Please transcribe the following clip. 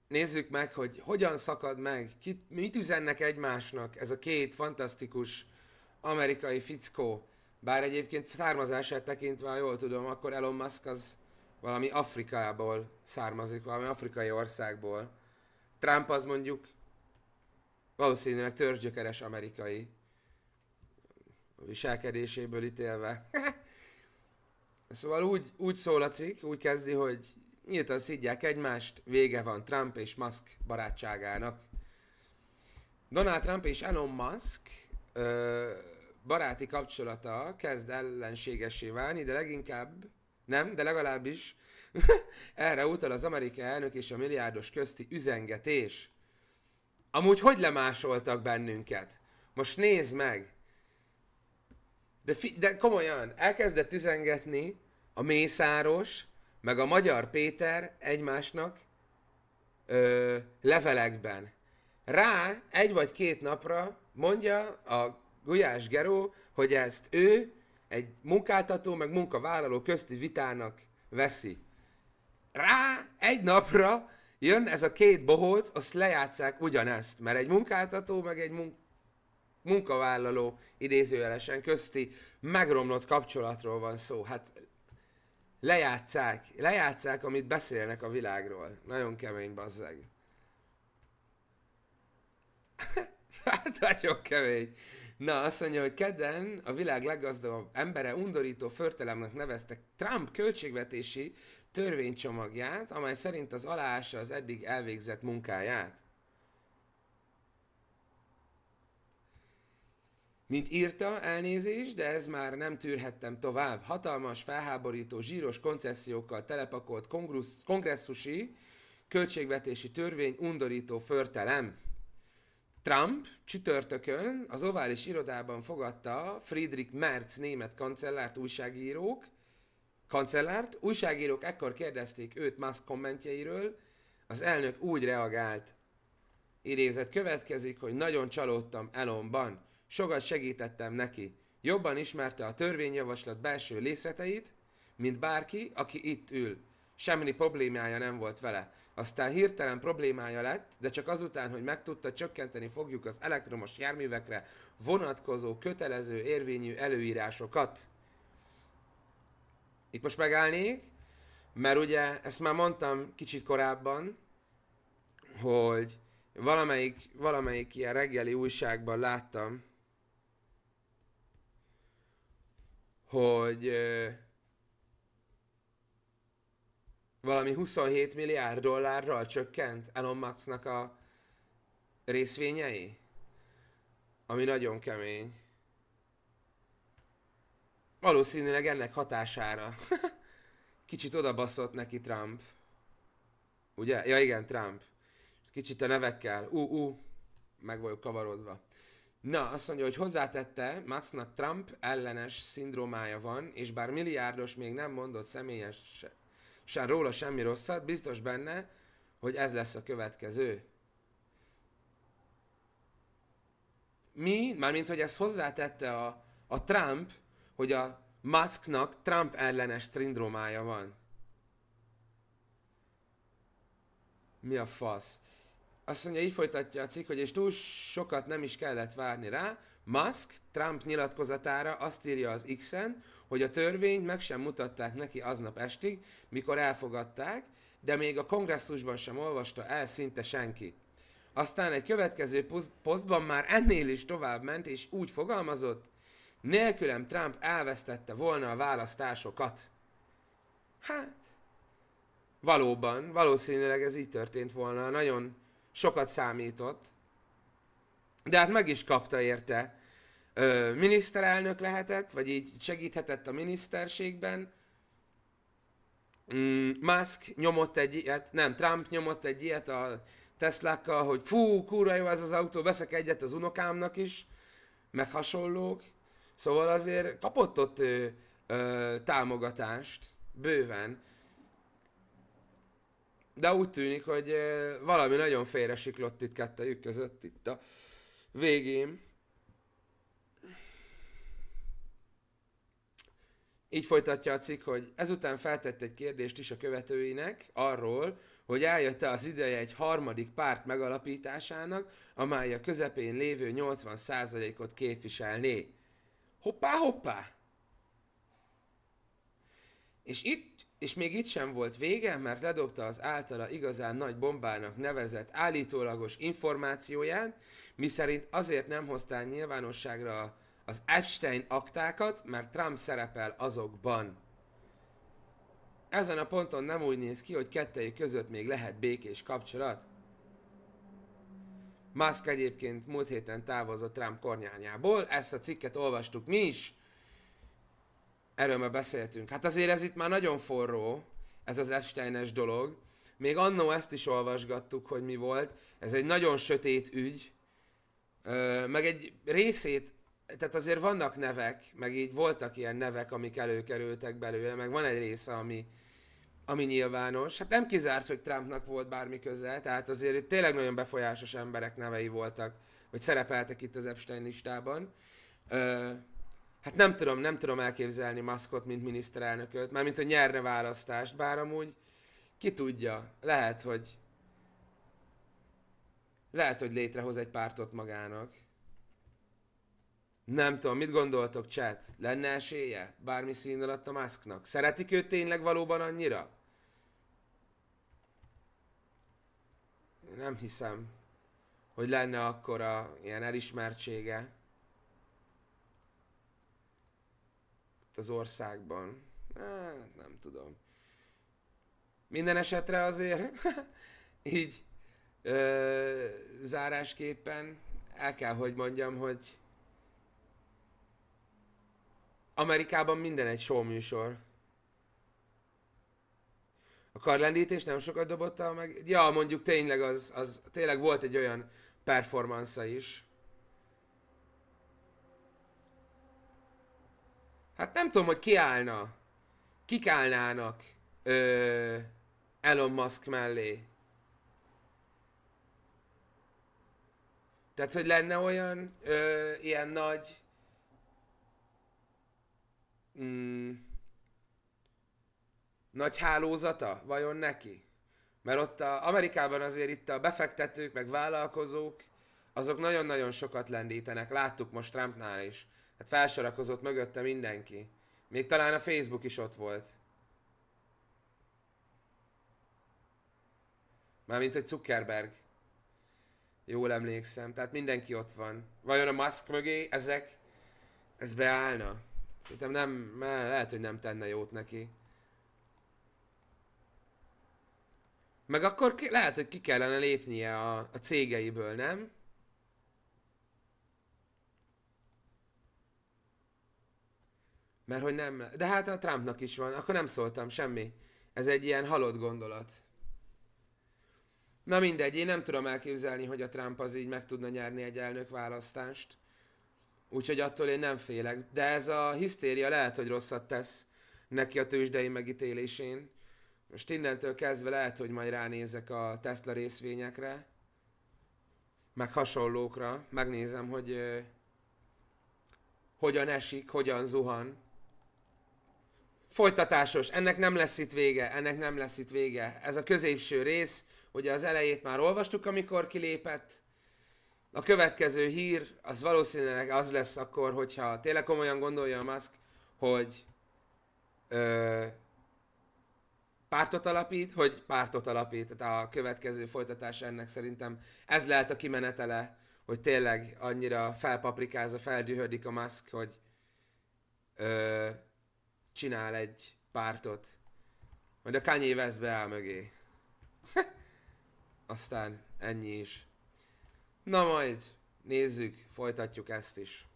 nézzük meg, hogy hogyan szakad meg, mit üzennek egymásnak ez a két fantasztikus amerikai fickó. Bár egyébként származását tekintve, ha jól tudom, akkor Elon Musk az valami Afrikából származik, valami afrikai országból. Trump az mondjuk valószínűleg törzsgyökeres amerikai, a viselkedéséből ítélve. Szóval úgy szól a cikk, úgy kezdi, hogy nyíltan szidják egymást, vége van Trump és Musk barátságának. Donald Trump és Elon Musk baráti kapcsolata kezd ellenségessé válni, de leginkább, nem, de legalábbis erre utal az amerikai elnök és a milliárdos közti üzengetés. Amúgy hogy lemásoltak bennünket? Most nézd meg! De komolyan, elkezdett üzengetni a Mészáros, meg a Magyar Péter egymásnak levelekben. Rá egy vagy két napra mondja a Gulyás Geró, hogy ezt ő egy munkáltató meg munkavállaló közti vitának veszi. Rá egy napra jön ez a két bohóc, azt lejátszák ugyanezt, mert egy munkáltató meg egy munkavállaló idézőjelesen közti megromlott kapcsolatról van szó. Hát lejátszák, amit beszélnek a világról. Nagyon kemény, bazzeg. Hát nagyon kemény. Na, azt mondja, hogy kedden a világ leggazdagabb embere undorító förtelemnek nevezte Trump költségvetési törvénycsomagját, amely szerint az aláássa az eddig elvégzett munkáját. Mint írta, elnézést, de ez már nem tűrhettem tovább. Hatalmas, felháborító, zsíros koncesziókkal telepakolt kongresszusi költségvetési törvény undorító förtelem. Trump csütörtökön az ovális irodában fogadta Friedrich Merz német újságírók ekkor kérdezték őt Musk kommentjeiről, az elnök úgy reagált. Idézet következik, hogy nagyon csalódtam Elonban, sokat segítettem neki, jobban ismerte a törvényjavaslat belső részleteit, mint bárki, aki itt ül. Semmi problémája nem volt vele. Aztán hirtelen problémája lett, de csak azután, hogy megtudta, csökkenteni fogjuk az elektromos járművekre vonatkozó kötelező érvényű előírásokat. Itt most megállnék, mert ugye ezt már mondtam kicsit korábban, hogy valamelyik ilyen reggeli újságban láttam, hogy valami 27 milliárd dollárral csökkent Elon Musknak a részvényei, ami nagyon kemény. Valószínűleg ennek hatására kicsit odabaszott neki Trump. Ugye? Ja igen, Trump. Kicsit a nevekkel. Meg vagyok kavarodva. Na, azt mondja, hogy hozzátette, Musknak Trump ellenes szindrómája van, és bár milliárdos még nem mondott személyesen róla semmi rosszat, biztos benne, hogy ez lesz a következő. Mármint, hogy ezt hozzátette a Trump, hogy a Musknak Trump ellenes szindrómája van. Mi a fasz? Azt mondja, így folytatja a cikk, hogy és túl sokat nem is kellett várni rá. Musk Trump nyilatkozatára azt írja az X-en, hogy a törvényt meg sem mutatták neki aznap estig, mikor elfogadták, de még a kongresszusban sem olvasta el szinte senki. Aztán egy következő posztban már ennél is tovább ment, és úgy fogalmazott, nélkülem Trump elvesztette volna a választásokat. Hát, valószínűleg ez így történt volna, nagyon sokat számított, de hát meg is kapta érte. Miniszterelnök lehetett, vagy így segíthetett a miniszterségben. Musk nyomott egy ilyet, Trump nyomott egy ilyet a Teslákkal, hogy fú, kurva jó ez az autó, veszek egyet az unokámnak is, meg hasonlók. Szóval azért kapott ott támogatást, bőven. De úgy tűnik, hogy valami nagyon félresiklott itt kettejük között itt a végén. Így folytatja a cikk, hogy ezután feltett egy kérdést is a követőinek arról, hogy eljött-e az ideje egy harmadik párt megalapításának, amely a közepén lévő 80%-ot képviselné. Hoppá, hoppá! És még itt sem volt vége, mert ledobta az általa igazán nagy bombának nevezett állítólagos információján, miszerint azért nem hoztál nyilvánosságra az Epstein aktákat, mert Trump szerepel azokban. Ezen a ponton nem úgy néz ki, hogy kettejük között még lehet békés kapcsolat. Musk egyébként múlt héten távozott Trump kormányából, ezt a cikket olvastuk mi is, erről már beszéltünk. Hát azért ez itt már nagyon forró, ez az Epstein-es dolog. Még annó ezt is olvasgattuk, hogy mi volt. Ez egy nagyon sötét ügy. Meg egy részét, tehát azért vannak nevek, meg így voltak ilyen nevek, amik előkerültek belőle, meg van egy része, ami nyilvános. Hát nem kizárt, hogy Trumpnak volt bármi köze, tehát azért itt tényleg nagyon befolyásos emberek nevei voltak, vagy szerepeltek itt az Epstein listában. Hát nem tudom elképzelni Muskot, mint miniszterelnököt, mármint, hogy nyerne választást, bár amúgy ki tudja, lehet, hogy létrehoz egy pártot magának. Nem tudom, mit gondoltok, chat? Lenne esélye? Bármi szín alatt a Musknak? Szeretik őt tényleg valóban annyira? Nem hiszem, hogy lenne akkora ilyen elismertsége az országban. Hát, nem tudom. Minden esetre azért így zárásképpen el kell, hogy mondjam, hogy Amerikában minden egy show műsor. A karlendítés nem sokat dobotta meg. Ja, mondjuk tényleg az tényleg volt egy olyan performance is. Hát nem tudom, hogy kik állnának Elon Musk mellé. Tehát, hogy lenne olyan ilyen nagy nagy hálózata vajon neki? Mert ott Amerikában azért itt a befektetők, meg vállalkozók, azok nagyon-nagyon sokat lendítenek. Láttuk most Trumpnál is. Hát felsorakozott mögötte mindenki. Még talán a Facebook is ott volt. Mármint, hogy Zuckerberg. Jól emlékszem. Tehát mindenki ott van. Vajon a Musk mögé ez beállna? Szerintem nem, lehet, hogy nem tenne jót neki. Meg akkor lehet, hogy ki kellene lépnie a cégeiből, nem? Mert hogy nem... De hát a Trumpnak is van, akkor nem szóltam, semmi. Ez egy ilyen halott gondolat. Na mindegy, én nem tudom elképzelni, hogy a Trump az így meg tudna nyerni egy elnökválasztást. Úgyhogy attól én nem félek. De ez a hisztéria lehet, hogy rosszat tesz neki a tőzsdei megítélésén. Most innentől kezdve lehet, hogy majd ránézek a Tesla részvényekre. Meg hasonlókra. Megnézem, hogy hogyan esik, hogyan zuhan. Folytatásos, ennek nem lesz itt vége, Ez a középső rész, ugye az elejét már olvastuk, amikor kilépett. A következő hír, az valószínűleg az lesz akkor, hogyha tényleg komolyan gondolja a Musk, hogy pártot alapít, tehát a következő folytatás ennek szerintem ez lehet a kimenetele, hogy tényleg annyira felpaprikázza, feldühödik a Musk, hogy csinál egy pártot. Majd a Kanye West beáll mögé. Aztán ennyi is. Na majd nézzük, folytatjuk ezt is.